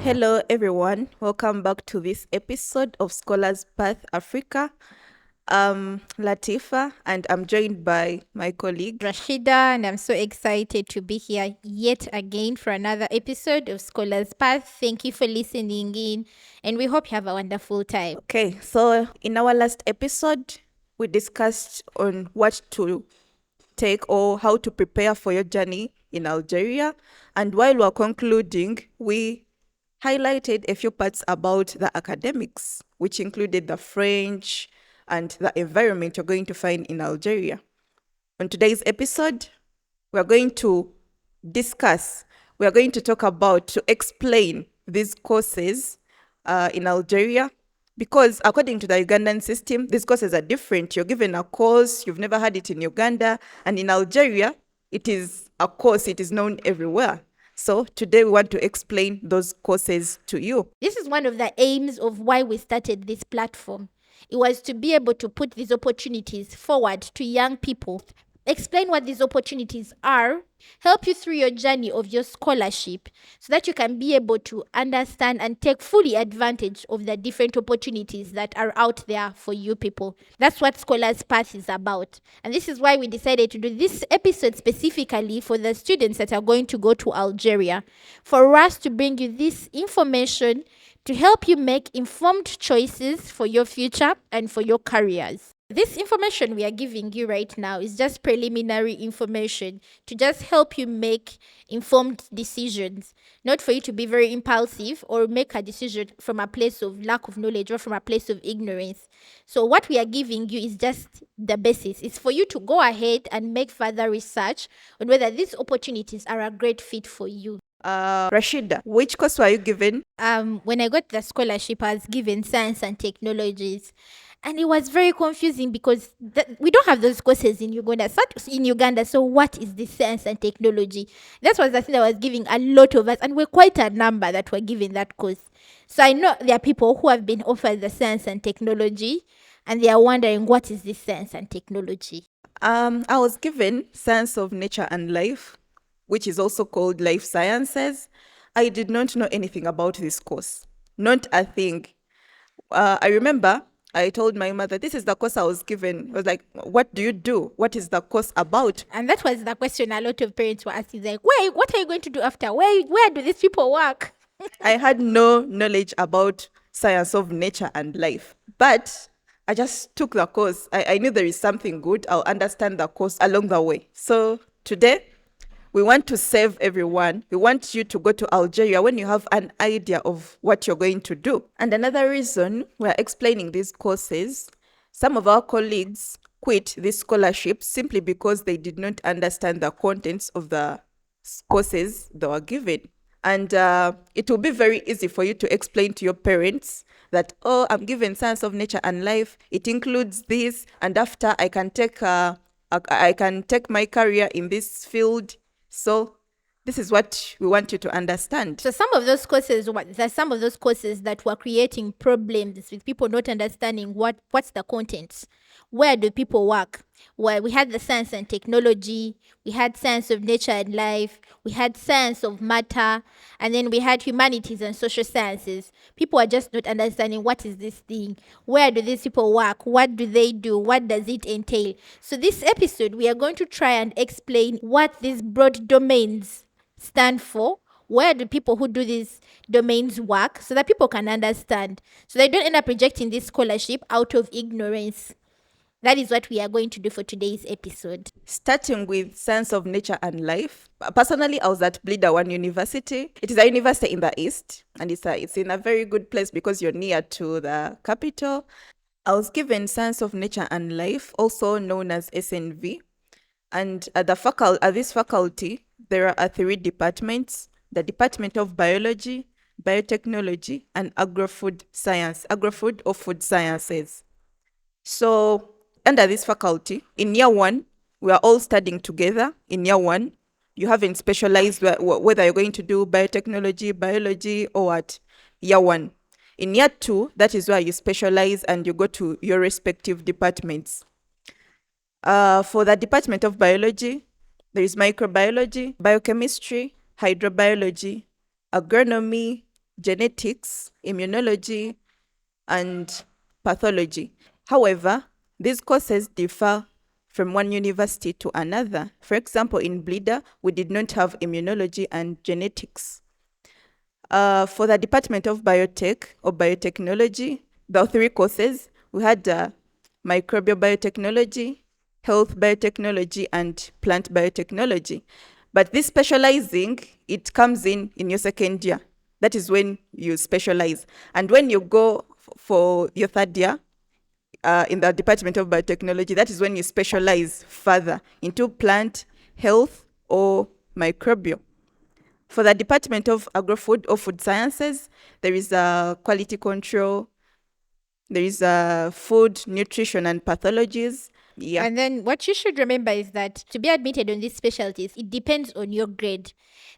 Hello, everyone. Welcome back to this episode of Scholars Path Africa. I'm Latifa, and I'm joined by my colleague Rashida, and I'm so excited to be here yet again for another episode of Scholars Path. Thank you for listening in, and we hope you have a wonderful time. Okay, so in our last episode, we discussed on what to take or how to prepare for your journey in Algeria. And while we're concluding, we highlighted a few parts about the academics, which included the French and the environment you're going to find in Algeria. On today's episode, we're going to talk about, to explain these courses in Algeria, because according to the Ugandan system, these courses are different. You're given a course, you've never had it in Uganda, and in Algeria, it is a course, it is known everywhere. So today we want to explain those courses to you. This is one of the aims of why we started this platform. It was to be able to put these opportunities forward to young people, explain what these opportunities are, help you through your journey of your scholarship so that you can be able to understand and take fully advantage of the different opportunities that are out there for you people. That's what Scholars Path is about. And this is why we decided to do this episode specifically for the students that are going to go to Algeria, for us to bring you this information to help you make informed choices for your future and for your careers. This information we are giving you right now is just preliminary information to just help you make informed decisions, not for you to be very impulsive or make a decision from a place of lack of knowledge or from a place of ignorance. So what we are giving you is just the basis. It's for you to go ahead and make further research on whether these opportunities are a great fit for you. Rashida, which course were you given? When I got the scholarship, I was given science and technologies. And it was very confusing because we don't have those courses in Uganda. So what is this science and technology? That was the thing that was giving a lot of us. And we're quite a number that were given that course. So I know there are people who have been offered the science and technology, and they are wondering, what is this science and technology? I was given Science of Nature and Life, which is also called Life Sciences. I did not know anything about this course. Not a thing. I remember I told my mother, this is the course I was given. I was like, what do you do? What is the course about? And that was the question a lot of parents were asking, like, wait, what are you going to do after? Where do these people work? I had no knowledge about Science of Nature and Life, but I just took the course. I knew there is something good. I'll understand the course along the way. So today, we want to save everyone. We want you to go to Algeria when you have an idea of what you're going to do. And another reason we're explaining these courses, some of our colleagues quit this scholarship simply because they did not understand the contents of the courses they were given. And it will be very easy for you to explain to your parents that, oh, I'm given Science of Nature and Life. It includes this, and after I can take my career in this field. So this is what we want you to understand. So some of those courses that were creating problems with people not understanding what's the contents. Where do people work? Well, we had the science and technology, we had science of nature and life, we had science of matter, and then we had humanities and social sciences. People are just not understanding what is this thing. Where do these people work? What do they do? What does it entail? So this episode, we are going to try and explain what these broad domains stand for. Where do people who do these domains work, so that people can understand, so they don't end up rejecting this scholarship out of ignorance. That is what we are going to do for today's episode. Starting with Science of Nature and Life. Personally, I was at Bleeder One University. It is a university in the east, and it's in a very good place because you're near to the capital. I was given Science of Nature and Life, also known as SNV. And at this faculty, there are 3 departments: the Department of Biology, Biotechnology, and Agri-Food or Food Sciences. So under this faculty, in year 1, we are all studying together. In year 1, you haven't specialized whether you're going to do biotechnology, biology, or what. Year 1. In year 2, that is where you specialize and you go to your respective departments. For the Department of Biology, there is microbiology, biochemistry, hydrobiology, agronomy, genetics, immunology, and pathology. However, these courses differ from one university to another. For example, in Blida, we did not have immunology and genetics. For the Department of Biotech or Biotechnology, there were 3 courses. We had microbial biotechnology, health biotechnology, and plant biotechnology. But this specializing, it comes in your second year. That is when you specialize. And when you go for your third year, in the Department of Biotechnology, that is when you specialize further into plant health or microbial. For the Department of Agri-Food or Food Sciences, there is a quality control, there is a food, nutrition, and pathologies. Yeah. And then what you should remember is that to be admitted on these specialties, it depends on your grade.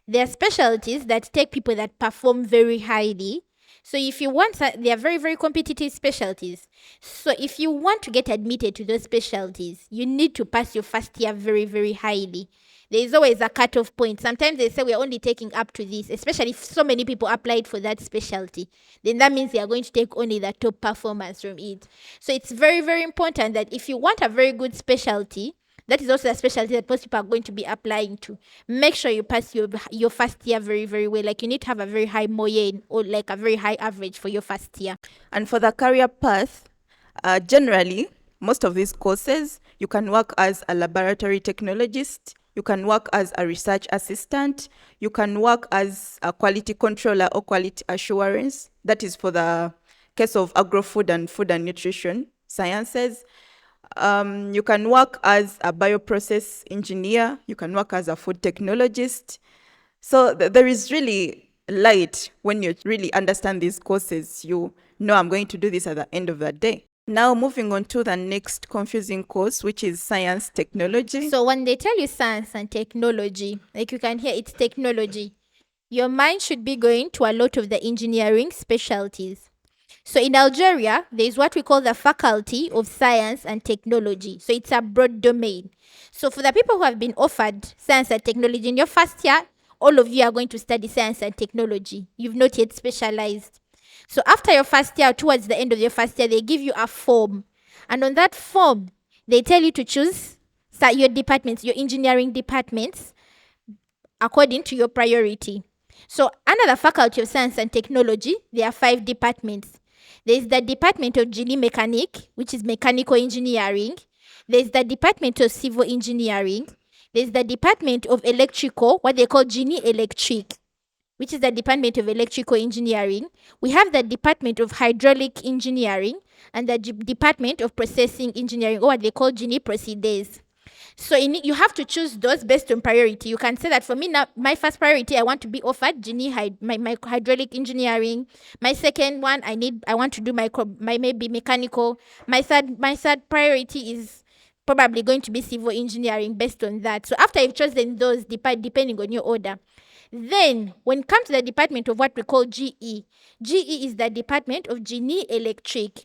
There are specialties that take people that perform very highly. So if you want, they are very, very competitive specialties. So if you want to get admitted to those specialties, you need to pass your first year very, very highly. There is always a cutoff point. Sometimes they say we're only taking up to this, especially if so many people applied for that specialty. Then that means they are going to take only the top performers from it. So it's very, very important that if you want a very good specialty, that is also a specialty that most people are going to be applying to. Make sure you pass your first year very, very well. Like you need to have a very high moyenne or like a very high average for your first year. And for the career path, generally, most of these courses, you can work as a laboratory technologist, you can work as a research assistant, you can work as a quality controller or quality assurance. That is for the case of agro-food and food and nutrition sciences. You can work as a bioprocess engineer, you can work as a food technologist. So there is really light when you really understand these courses. You know, I'm going to do this at the end of the day. Now moving on to the next confusing course, which is science technology. So when they tell you science and technology, like you can hear it's technology, your mind should be going to a lot of the engineering specialties. So in Algeria, there is what we call the Faculty of Science and Technology. So it's a broad domain. So for the people who have been offered science and technology in your first year, all of you are going to study science and technology. You've not yet specialized. So after your first year, towards the end of your first year, they give you a form. And on that form, they tell you to choose your departments, your engineering departments, according to your priority. So under the Faculty of Science and Technology, there are 5 departments. There is the Department of Génie Mécanique, which is mechanical engineering. There is the Department of Civil Engineering. There is the Department of Electrical, what they call Génie Électrique, which is the Department of Electrical Engineering. We have the Department of Hydraulic Engineering and the Department of Processing Engineering, or what they call Génie Procédés. So you have to choose those based on priority. You can say that for me now, my first priority, I want to be offered my hydraulic engineering. My second one, I want to do my maybe mechanical. My third priority is probably going to be civil engineering based on that. So after you've chosen those, depending on your order, then when it comes to the department of what we call GE, GE is the Department of Génie Électrique.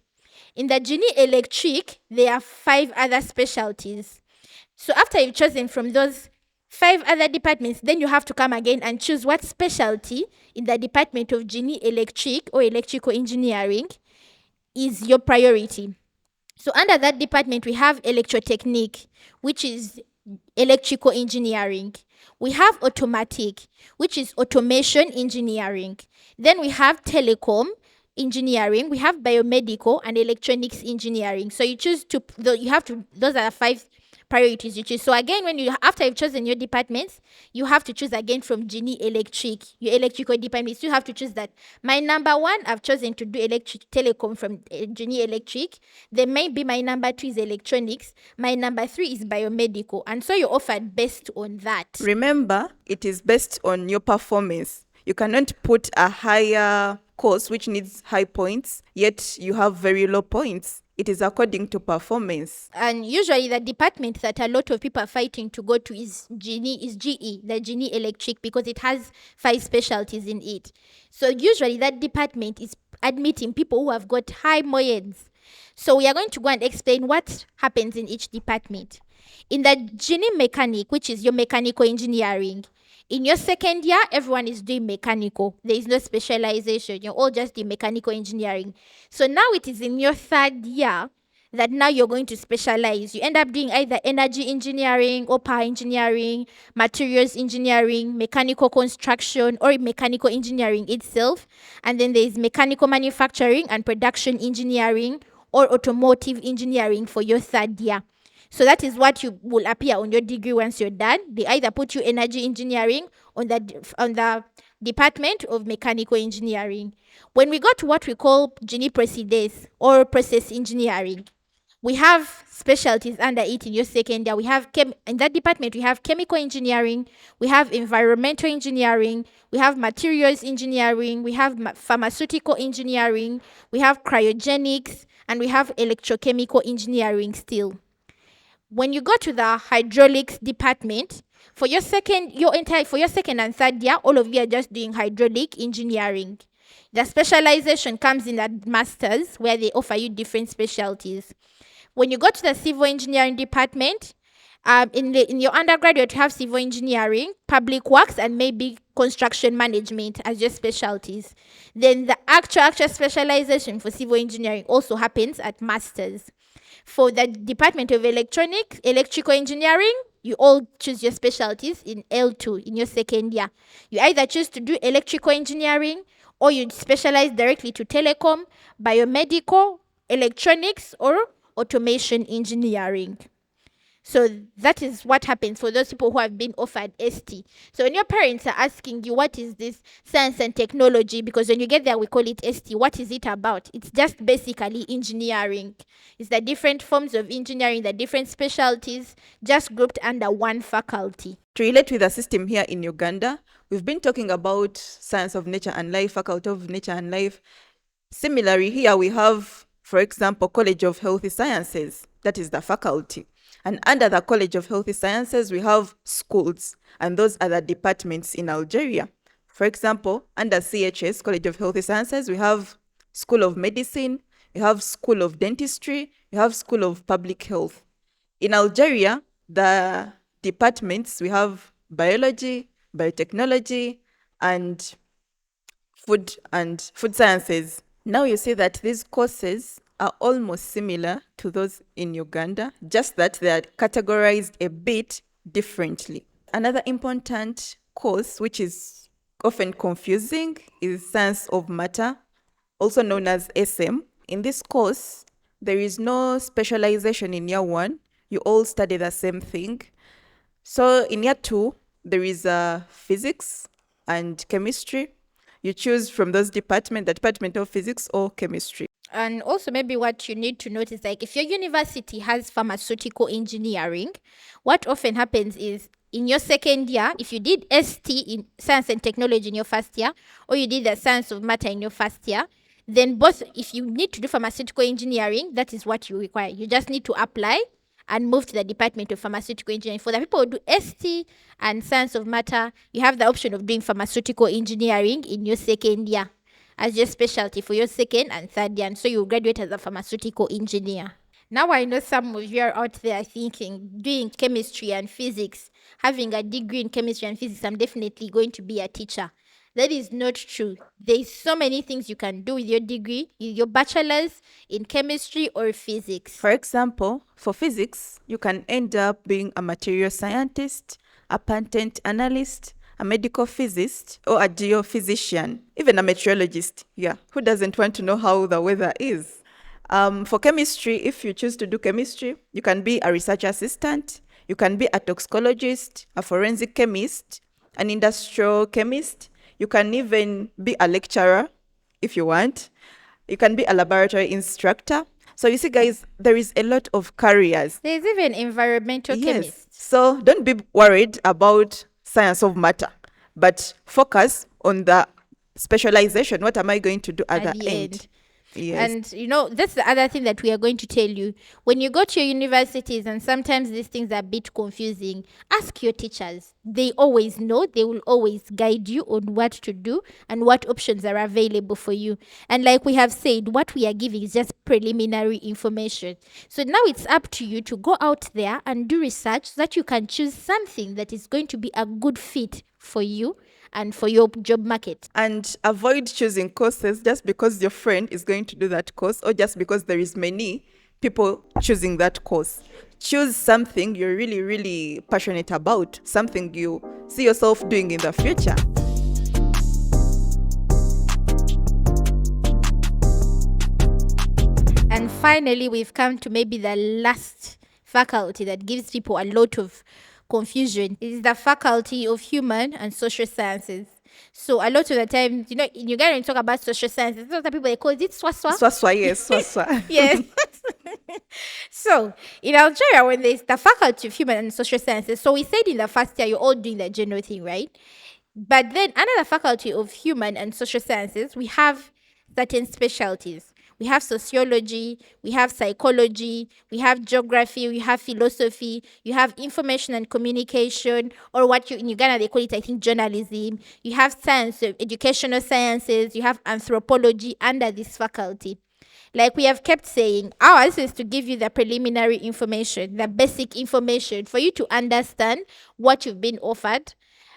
In the Génie Électrique, there are 5 other specialties. So after you've chosen from those 5 other departments, then you have to come again and choose what specialty in the Department of Génie Électrique or Electrical Engineering is your priority. So under that department, we have Electrotechnique, which is electrical engineering. We have Automatic, which is automation engineering. Then we have Telecom engineering. We have Biomedical and Electronics engineering. So you choose those are 5 priorities you choose. So again, after you've chosen your departments, you have to choose again from Génie Électrique, your electrical departments. You have to choose that. My number 1, I've chosen to do telecom from Génie Électrique. Then maybe my number 2 is electronics. My number 3 is biomedical. And so you're offered based on that. Remember, it is based on your performance. You cannot put a higher course which needs high points, yet you have very low points. It is according to performance. And usually the department that a lot of people are fighting to go to is GE, the Génie Électrique, because it has 5 specialties in it. So usually that department is admitting people who have got high moyennes. So we are going to go and explain what happens in each department. In the Génie Mécanique, which is your mechanical engineering, In your second year, everyone is doing mechanical. There is no specialization. You're all just doing mechanical engineering. So now it is in your third year that now you're going to specialize. You end up doing either energy engineering or power engineering, materials engineering, mechanical construction, or mechanical engineering itself. And then there's mechanical manufacturing and production engineering or automotive engineering for your third year. So that is what you will appear on your degree once you're done. They either put you energy engineering on the Department of Mechanical Engineering. When we go to what we call Genie Procedures or process engineering, we have specialties under it in your second year. We have in that department we have chemical engineering, we have environmental engineering, we have materials engineering, we have pharmaceutical engineering, we have cryogenics, and we have electrochemical engineering still. When you go to the hydraulics department, for your second and third year, all of you are just doing hydraulic engineering. The specialization comes in that masters, where they offer you different specialties. When you go to the civil engineering department, in your undergraduate, you have civil engineering, public works, and maybe construction management as your specialties. Then the actual specialization for civil engineering also happens at masters. For the Department of Electrical Engineering, you all choose your specialties in L2 in your second year. You either choose to do electrical engineering or you specialize directly to telecom, biomedical, electronics, or automation engineering. So that is what happens for those people who have been offered ST. So when your parents are asking you, what is this science and technology? Because when you get there, we call it ST. What is it about? It's just basically engineering. It's the different forms of engineering, the different specialties, just grouped under one faculty. To relate with the system here in Uganda, we've been talking about Science of Nature and Life, Faculty of Nature and Life. Similarly, here we have, for example, College of Healthy Sciences. That is the faculty. And under the College of Healthy Sciences, we have schools, and those are the departments in Algeria. For example, under CHS, College of Healthy Sciences, we have School of Medicine, we have School of Dentistry, we have School of Public Health. In Algeria, the departments, we have biology, biotechnology, and food sciences. Now you see that these courses are almost similar to those in Uganda, just that they are categorized a bit differently. Another important course, which is often confusing, is Science of Matter, also known as SM. In this course, there is no specialization in year one. You all study the same thing. So in year two, there is physics and chemistry. You choose from those departments, the Department of Physics or Chemistry. And also maybe what you need to notice, like if your university has pharmaceutical engineering, what often happens is in your second year, if you did ST in science and technology in your first year, or you did the science of matter in your first year, then both, if you need to do pharmaceutical engineering, that is what you require. You just need to apply and move to the Department of Pharmaceutical Engineering. For the people who do ST and science of matter, you have the option of doing pharmaceutical engineering in your second year as your specialty for your second and third year, and so you graduate as a pharmaceutical engineer. Now I know some of you are out there thinking, doing chemistry and physics, having a degree in chemistry and physics, I'm definitely going to be a teacher. That is not true. There's so many things you can do with your degree, your bachelor's in chemistry or physics. For example, for physics, you can end up being a material scientist, a patent analyst, a medical physicist, or a geophysician, even a meteorologist. Yeah, who doesn't want to know how the weather is? For chemistry, if you choose to do chemistry, you can be a research assistant, you can be a toxicologist, a forensic chemist, an industrial chemist. You can even be a lecturer if you want. You can be a laboratory instructor. So you see, guys, there is a lot of careers. There's even environmental chemists. So don't be worried about science of matter, but focus on the specialization. What am I going to do at the end? Yes. And that's the other thing that we are going to tell you. When you go to your universities, and sometimes these things are a bit confusing, ask your teachers. They always know. They will always guide you on what to do and what options are available for you. And like we have said, what we are giving is just preliminary information. So now it's up to you to go out there and do research so that you can choose something that is going to be a good fit for you and for your job market. And avoid choosing courses just because your friend is going to do that course or just because there is many people choosing that course. Choose something you're really, really passionate about, something you see yourself doing in the future. And finally, we've come to maybe the last faculty that gives people a lot of confusion. It is the faculty of human and social sciences. So a lot of the time, in Uganda, when you talk about social sciences, those are people they call it swaswa. Swaswa, yes, swaswa. Yes. So in Algeria, when there's the faculty of human and social sciences, so we said in the first year you're all doing the general thing, right? But then another faculty of human and social sciences, we have certain specialties. We have sociology, we have psychology, we have geography, we have philosophy, you have information and communication, or what in Uganda they call it, I think, journalism. You have science, educational sciences, you have anthropology under this faculty. Like we have kept saying, ours is to give you the preliminary information, the basic information for you to understand what you've been offered.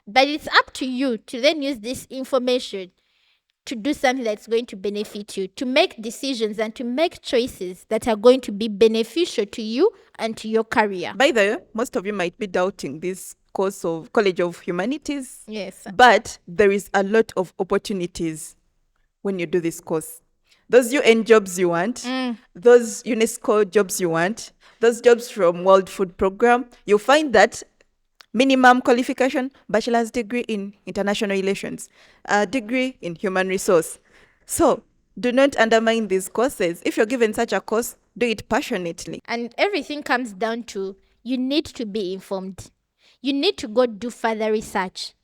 But it's up to you to then use this information to do something that's going to benefit you, to make decisions and to make choices that are going to be beneficial to you and to your career. By the way, most of you might be doubting this course of College of Humanities. Yes. But there is a lot of opportunities when you do this course. Those UN jobs you want, those UNESCO jobs you want, those jobs from World Food Program, you'll find that minimum qualification, bachelor's degree in international relations, a degree in human resource. So do not undermine these courses. If you're given such a course, do it passionately. And everything comes down to you need to be informed. You need to go do further research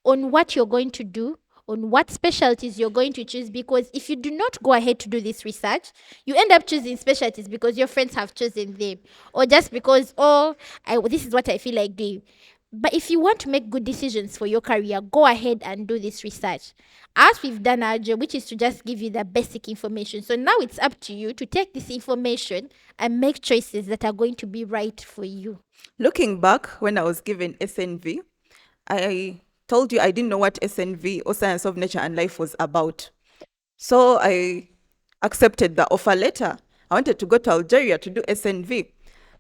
on what you're going to do, on what specialties you're going to choose, because if you do not go ahead to do this research, you end up choosing specialties because your friends have chosen them, or just because, this is what I feel like doing. But if you want to make good decisions for your career, go ahead and do this research. As we've done our job, which is to just give you the basic information. So now it's up to you to take this information and make choices that are going to be right for you. Looking back, when I was given SNV, I told you I didn't know what SNV or Science of Nature and Life was about. So I accepted the offer letter. I wanted to go to Algeria to do SNV.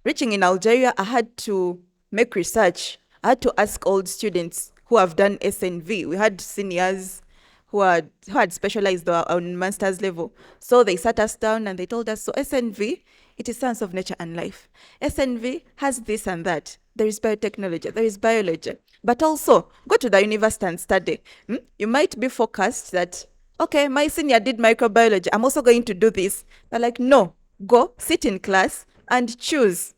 Reaching in Algeria, I had to make research. I had to ask old students who have done SNV. We had seniors who had specialized on master's level. So they sat us down and they told us, so SNV, it is Science of Nature and Life. SNV has this and that. There is biotechnology, there is biology. But also, go to the university and study. You might be focused that, okay, my senior did microbiology, I'm also going to do this. They're like, no, go sit in class and choose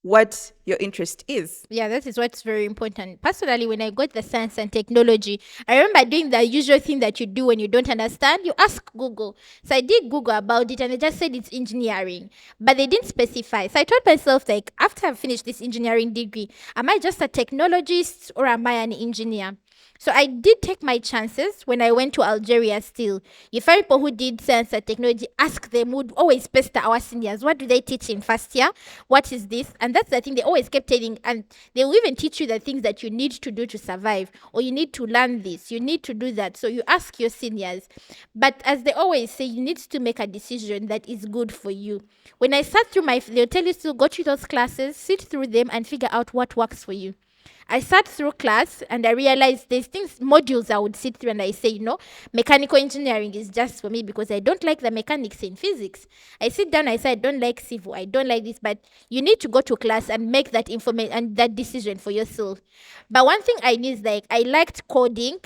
what your interest is. Yeah, that is what's very important. Personally, when I got the science and technology, I remember doing the usual thing that you do when you don't understand. You ask Google. So I did Google about it and they just said it's engineering, but they didn't specify. So I told myself, like, after I finished this engineering degree, am I just a technologist or am I an engineer? So I did take my chances when I went to Algeria still. You find people who did science and technology, ask them, would always pester our seniors. What do they teach in first year? What is this? And that's the thing they always kept telling. And they will even teach you the things that you need to do to survive. Or you need to learn this. You need to do that. So you ask your seniors. But as they always say, you need to make a decision that is good for you. When I sat through they'll tell you to go to those classes, sit through them and figure out what works for you. I sat through class and I realized there's modules I would sit through and I say, mechanical engineering is just for me because I don't like the mechanics in physics. I sit down, I say, I don't like civil, I don't like this, but you need to go to class and make that information and that decision for yourself. But one thing I knew is I liked coding.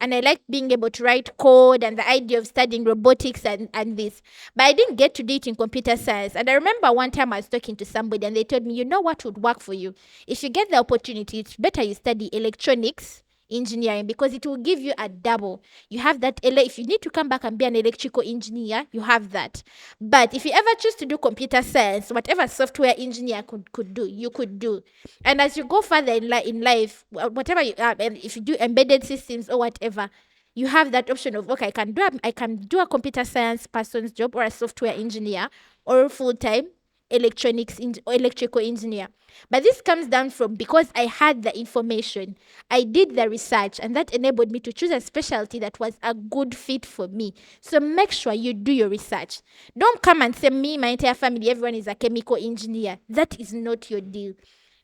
And I liked being able to write code and the idea of studying robotics and this. But I didn't get to do it in computer science. And I remember one time I was talking to somebody and they told me, you know what would work for you? If you get the opportunity, it's better you study electronics engineering because it will give you a double. You have that, if you need to come back and be an electrical engineer, you have that. But if you ever choose to do computer science, whatever software engineer could do, you could do. And as you go further in life, whatever you if you do embedded systems or whatever, you have that option of, okay, I can do a computer science person's job or a software engineer or full time. or electrical engineer. But this comes down from because I had the information, I did the research, and that enabled me to choose a specialty that was a good fit for me. So make sure you do your research. Don't come and say, me, my entire family, everyone is a chemical engineer. That is not your deal.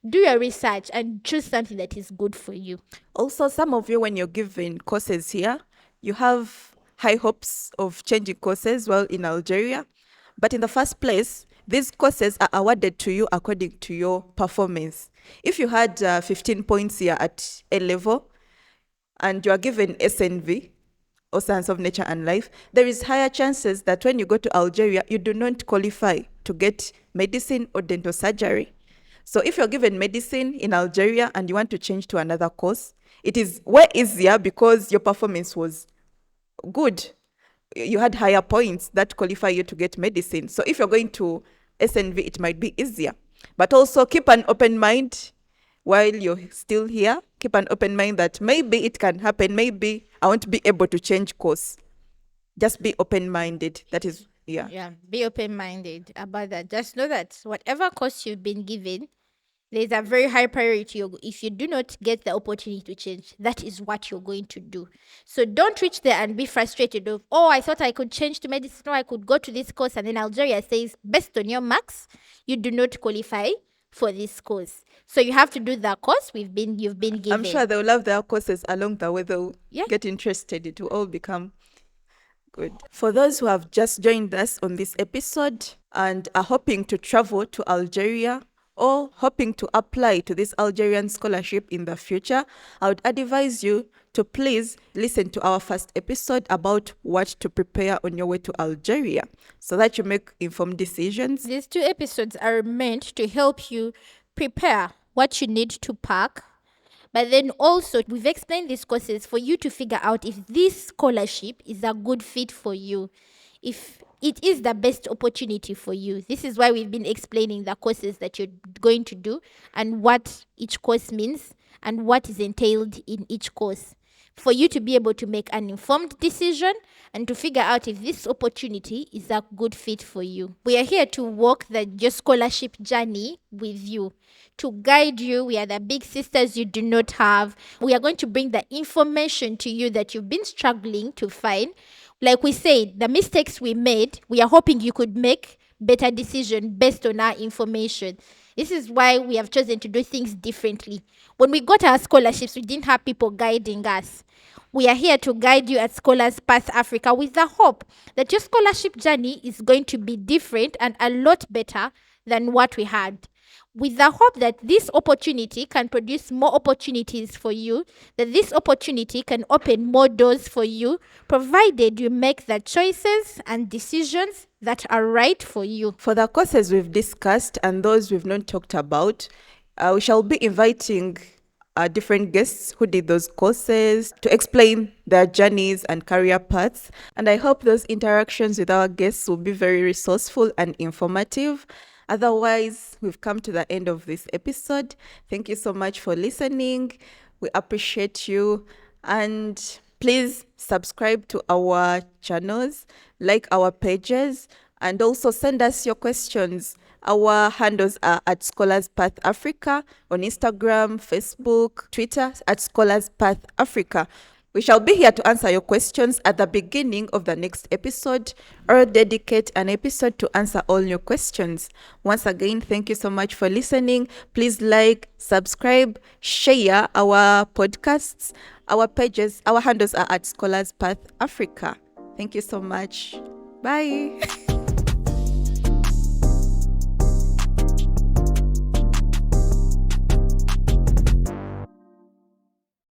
Do your research and choose something that is good for you. Also, some of you, when you're given courses here, you have high hopes of changing courses while in Algeria. But in the first place, these courses are awarded to you according to your performance. If you had 15 points here at A level and you are given SNV, or Science of Nature and Life, there is higher chances that when you go to Algeria, you do not qualify to get medicine or dental surgery. So if you're given medicine in Algeria and you want to change to another course, it is way easier because your performance was good. You had higher points that qualify you to get medicine. So if you're going to SNV, it might be easier. But also keep an open mind while you're still here. Keep an open mind that maybe it can happen. Maybe I won't be able to change course. Just be open-minded. That is, yeah. Yeah, be open-minded about that. Just know that whatever course you've been given, there's a very high priority. If you do not get the opportunity to change, that is what you're going to do. So don't reach there and be frustrated of, oh, I thought I could change to medicine, or I could go to this course, and then Algeria says, based on your marks, you do not qualify for this course. So you have to do the course you've been given. I'm sure they'll love their courses along the way. They'll Yeah. get interested. It will all become good. For those who have just joined us on this episode and are hoping to travel to Algeria or hoping to apply to this Algerian scholarship in the future, I would advise you to please listen to our first episode about what to prepare on your way to Algeria so that you make informed decisions. These 2 episodes are meant to help you prepare what you need to pack. But then also, we've explained these courses for you to figure out if this scholarship is a good fit for you, if it is the best opportunity for you. This is why we've been explaining the courses that you're going to do and what each course means and what is entailed in each course, for you to be able to make an informed decision and to figure out if this opportunity is a good fit for you. We are here to walk your scholarship journey with you, to guide you. We are the big sisters you do not have. We are going to bring the information to you that you've been struggling to find. Like we said, the mistakes we made, we are hoping you could make better decision based on our information. This is why we have chosen to do things differently. When we got our scholarships, we didn't have people guiding us. We are here to guide you at Scholars Path Africa with the hope that your scholarship journey is going to be different and a lot better than what we had. With the hope that this opportunity can produce more opportunities for you, that this opportunity can open more doors for you, provided you make the choices and decisions that are right for you. For the courses we've discussed and those we've not talked about, we shall be inviting different guests who did those courses to explain their journeys and career paths. And I hope those interactions with our guests will be very resourceful and informative. Otherwise, we've come to the end of this episode. Thank you so much for listening. We appreciate you. And please subscribe to our channels, like our pages, and also send us your questions. Our handles are at Scholars Path Africa on Instagram, Facebook, Twitter, at Scholars Path Africa. We shall be here to answer your questions at the beginning of the next episode or dedicate an episode to answer all your questions. Once again, thank you so much for listening. Please like, subscribe, share our podcasts. Our pages, our handles are at Scholars Path Africa. Thank you so much. Bye.